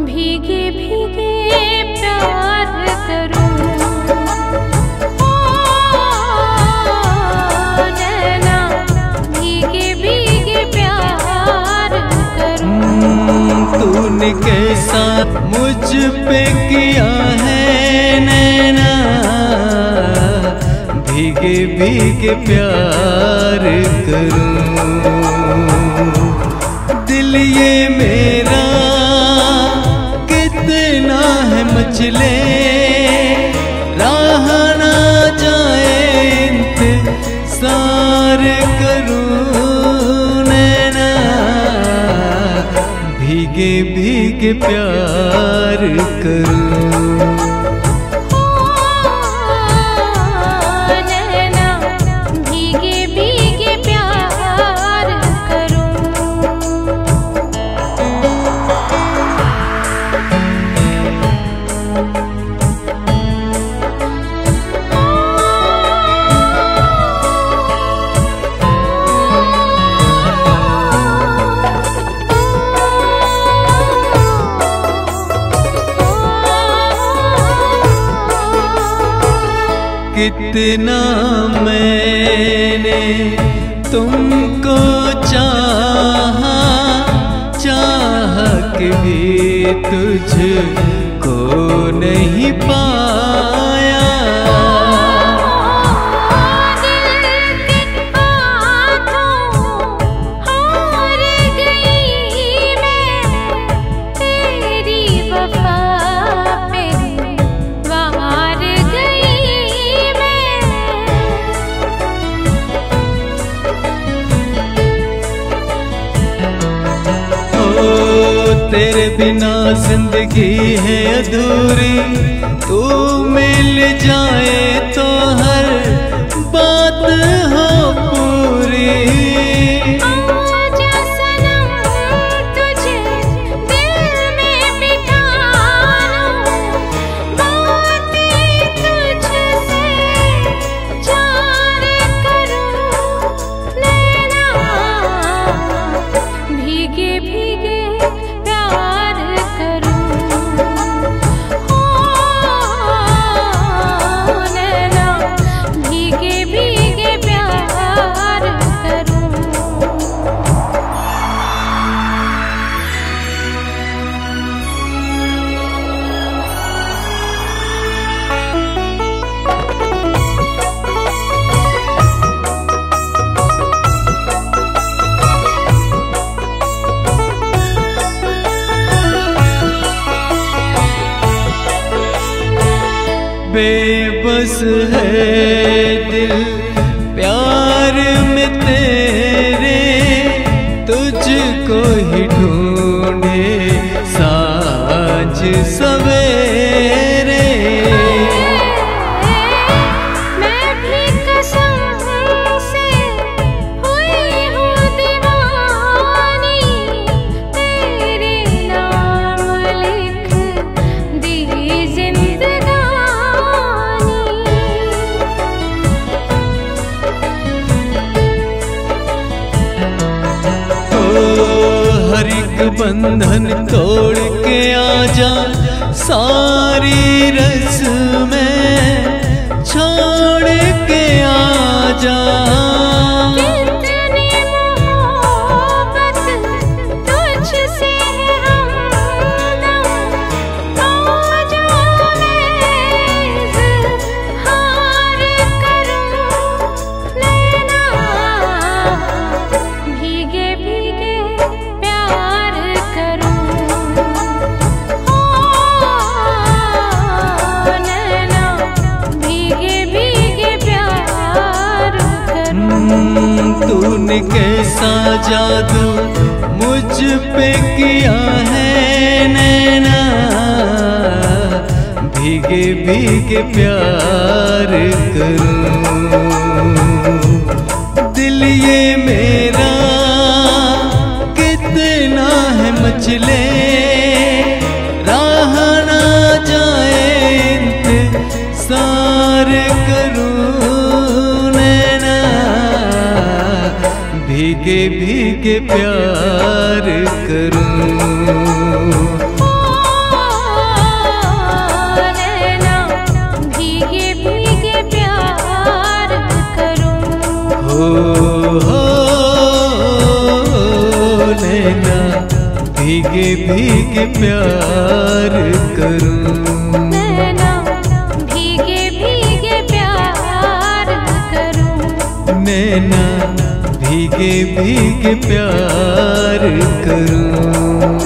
भीगे भीगे प्यार करूं, नैना भीगे भीगे प्यार करूं। तूने कैसा मुझ पे किया है नैना, भीगे भीगे प्यार करूं। दिल ये मेरा कितना है मचले, राह ना जाए इंतज़ार करूं नैना, भीगे भीगे प्यार करूं। कितना मैंने तुमको चाहा, चाह के भी तुझको नहीं पाया। तेरे बिना जिंदगी है अधूरी, तू मिल जाए तो हर बात हो पूरी। आजा सनम तुझे दिल में बिठा लूं, बातें तुझसे चार करूं नैना, भीगे भीगे प्यार करूं, नैना भीगे भीगे प्यार करूं। बेबस है दिल प्यार में तेरे, तुझको ही ढूंढे साँझ सवेरे। मैं भी कसम से हुई हूँ दीवानी, तेरे नाम लिख दी जिंदगानी। ओ हर एक बंधन तोड़ के आजा, सारी रस्में छोड़ के आजा। कितनी मोहब्बत तुझसे है हमदम, आजा मैं इज़हार करूं नैना, भीगे भीगे प्यार करूं, नैना भीगे भीगे प्यार करूं। तूने कैसा जादू मुझ पे किया है नैना, भीगे भीगे प्यार करूं। दिल ये मेरा कितना है मचले, राह ना जाए इंतज़ार करूं नैना, भीगे भीगे प्यार करूं। हो नैना भीगे भीगे प्यार करूं, नैना भीगे भीगे प्यार करूं, नैना भीगे भीगे प्यार करूं।